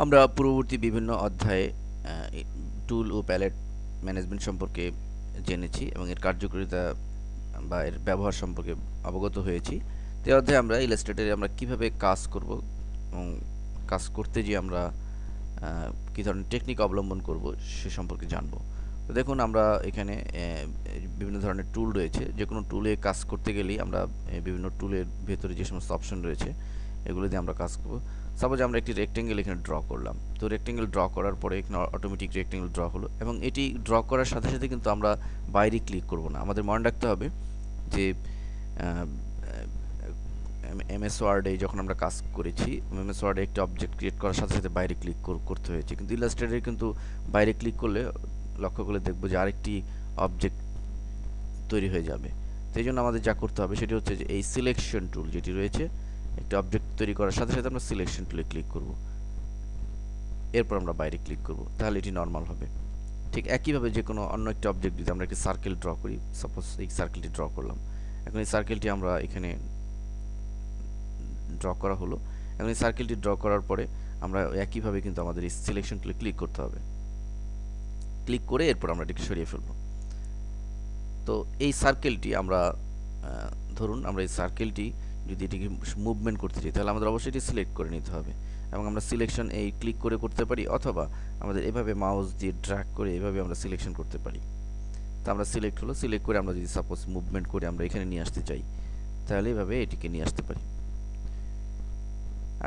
আমরা পূর্ববর্তী বিভিন্ন অধ্যায়ে টুল ও প্যালেট ম্যানেজমেন্ট সম্পর্কে জেনেছি এবং এর কার্যকারিতা বা এর ব্যবহার সম্পর্কে অবগত হয়েছি। তো এই অধ্যায়ে আমরা ইলাস্ট্রেটরে আমরা কিভাবে কাজ করব এবং কাজ করতে গিয়ে আমরা কী ধরনের টেকনিক অবলম্বন করব সে সম্পর্কে জানব। তো দেখুন আমরা এখানে বিভিন্ন ধরনের টুল রয়েছে। যে কোনো টুলে কাজ করতে গেলেই আমরা বিভিন্ন টুলের ভেতরে যে সমস্ত অপশন রয়েছে এগুলো দিয়ে আমরা কাজ করব। সাপোজ আমরা একটি রেক্টেঙ্গেল এখানে ড্র করলাম। তো রেক্টেঙ্গেল ড্র করার পরে এখানে অটোমেটিক রেক্টেঙ্গেল ড্র হলো এবং এটি ড্র করার সাথে সাথে কিন্তু আমরা বাইরে ক্লিক করব না। আমাদের মনে রাখতে হবে যে এমএস ওয়ার্ডে যখন আমরা কাজ করেছি, এমএস ওয়ার্ডে একটি অবজেক্ট ক্রিয়েট করার সাথে সাথে বাইরে ক্লিক করতে হয়েছে, কিন্তু ইলাস্ট্রেটরে কিন্তু বাইরে ক্লিক করলে লক্ষ্য করলে দেখবো যে আরেকটি অবজেক্ট তৈরি হয়ে যাবে। সেই জন্য আমাদের যা করতে হবে সেটি হচ্ছে যে এই সিলেকশন টুল যেটি রয়েছে, একটি অবজেক্ট তৈরি করার সাথে সাথে আমরা সিলেকশন টুলে ক্লিক করব, এরপর আমরা বাইরে ক্লিক করব, তাহলে এটি নর্মাল হবে। ঠিক একইভাবে যে কোনো অন্য একটি অবজেক্ট যদি আমরা একটি সার্কেল ড্র করি, সাপোজ এই সার্কেলটি ড্র করলাম, এখন এই সার্কেলটি আমরা এখানে ড্র করা হলো। এখন এই সার্কেলটি ড্র করার পরে আমরা একইভাবে কিন্তু আমাদের এই সিলেকশন টুলে ক্লিক করতে হবে। ক্লিক করে এরপর আমরা এটিকে সরিয়ে ফেলব। তো এই সার্কেলটি আমরা ধরুন আমরা এই সার্কেলটি যদি এটিকে মুভমেন্ট করতে চাই তাহলে আমাদের অবশ্যই এটি সিলেক্ট করে নিতে হবে এবং আমরা সিলেকশন এই ক্লিক করে করতে পারি, অথবা আমাদের এভাবে মাউস দিয়ে ড্র্যাগ করে এভাবে আমরা সিলেকশন করতে পারি। তো আমরা সিলেক্ট হলো, সিলেক্ট করে আমরা যদি সাপোজ মুভমেন্ট করে আমরা এখানে নিয়ে আসতে চাই তাহলে এভাবে এটিকে নিয়ে আসতে পারি।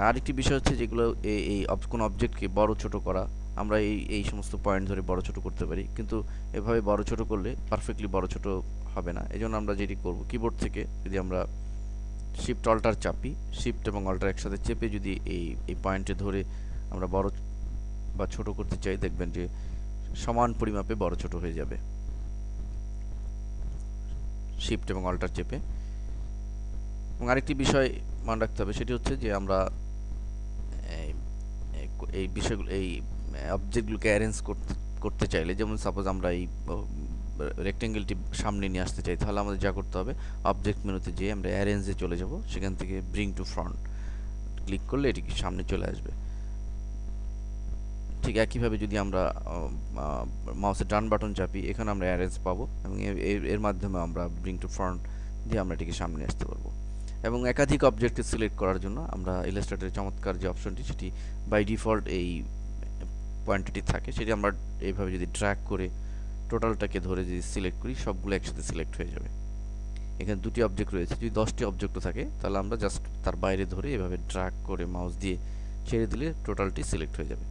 আরেকটি বিষয় হচ্ছে যেগুলো এই কোনো অবজেক্টকে বড় ছোট করা, আমরা এই সমস্ত পয়েন্ট ধরে বড় ছোট করতে পারি, কিন্তু এভাবে বড় ছোট করলে পারফেক্টলি বড় ছোট হবে না। এজন্য আমরা যেটি করব, কিবোর্ড থেকে যদি আমরা শিফট অল্টার চাপি, শিফট এবং অল্টার একসাথে চেপে যদি এই পয়েন্টে ধরে আমরা বড় বা ছোট করতে চাই, দেখবেন যে সমান পরিমাপে বড় ছোট হয়ে যাবে শিফট এবং অল্টার চেপে। এবং আরেকটি বিষয় মনে রাখতে হবে সেটি হচ্ছে যে আমরা এই বিষয়গুলো এই অবজেক্টগুলোকে অ্যারেঞ্জ করতে চাইলে, যেমন সাপোজ আমরা এই রেক্টেঙ্গেলটি সামনে নিয়ে আসতে চাই, তাহলে আমাদের যা করতে হবে অবজেক্ট মেনুতে যেয়ে আমরা অ্যারেঞ্জে চলে যাব, সেখান থেকে ব্রিং টু ফ্রন্ট ক্লিক করলে এটি সামনে চলে আসবে। ঠিক একইভাবে যদি আমরা মাউসের ডান বাটন চাপি, এখানে আমরা অ্যারেঞ্জ পাবো এবং এর মাধ্যমে আমরা ব্রিং টু ফ্রন্ট দিয়ে আমরা এটিকে সামনে আসতে পারবো। এবং একাধিক অবজেক্টকে সিলেক্ট করার জন্য আমরা ইলাস্ট্রেটরের চমৎকার যে অপশনটি, সেটি বাই ডিফল্ট এই পয়েন্টটি থাকে, সেটি আমরা এইভাবে যদি ড্র্যাগ করে টোটালটাকে ধরে যদি সিলেক্ট করি, সবগুলো একসাথে সিলেক্ট হয়ে যাবে। এখানে দুটি অবজেক্ট রয়েছে, যদি 10টি অবজেক্টও থাকে তাহলে আমরা জাস্ট তার বাইরে ধরে এভাবে ড্র্যাগ করে মাউস দিয়ে ছেড়ে দিলে টোটালটি সিলেক্ট হয়ে যাবে।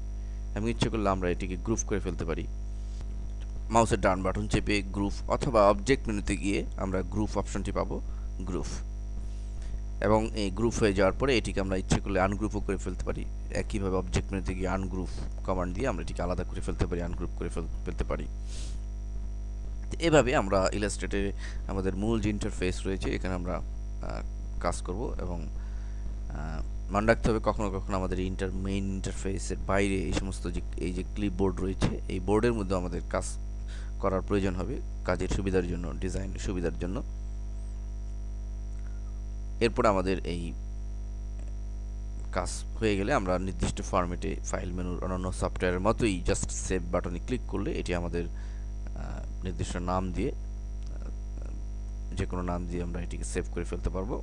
এবং ইচ্ছে করলে আমরা এটিকে গ্রুপ করে ফেলতে পারি, মাউসের ডান বাটন চেপে গ্রুপ, অথবা অবজেক্ট মেনুতে গিয়ে আমরা গ্রুপ অপশনটি পাবো, গ্রুপ। এবং এই গ্রুপ হয়ে যাওয়ার পরে এটিকে আমরা ইচ্ছে করলে আনগ্রুপও করে ফেলতে পারি। একইভাবে অবজেক্ট মেনুতে গিয়ে আনগ্রুপ কমান্ড দিয়ে আমরা এটিকে আলাদা করে ফেলতে পারি, আনগ্রুপ করে ফেলতে পারি। এভাবে আমরা ইলাস্ট্রেটরে আমাদের মূল যে ইন্টারফেস রয়েছে এখানে আমরা কাজ করব। এবং মনে রাখতে হবে কখনো কখনো আমাদের মেইন ইন্টারফেসের বাইরে এই যে ক্লিপবোর্ড রয়েছে, এই বোর্ডের মধ্যে আমাদের কাজ করার প্রয়োজন হবে কাজের সুবিধার জন্য, ডিজাইন সুবিধার জন্য। এরপর আমাদের এই কাজ হয়ে গেলে আমরা নির্দিষ্ট ফরম্যাটে ফাইল মেনুর অন্যান্য সফটওয়্যারের মতোই জাস্ট সেভ বাটনে ক্লিক করলে এটি আমাদের নির্দিষ্ট নাম দিয়ে, যে কোনো নাম দিয়ে আমরা এটিকে সেভ করে ফেলতে পারবো।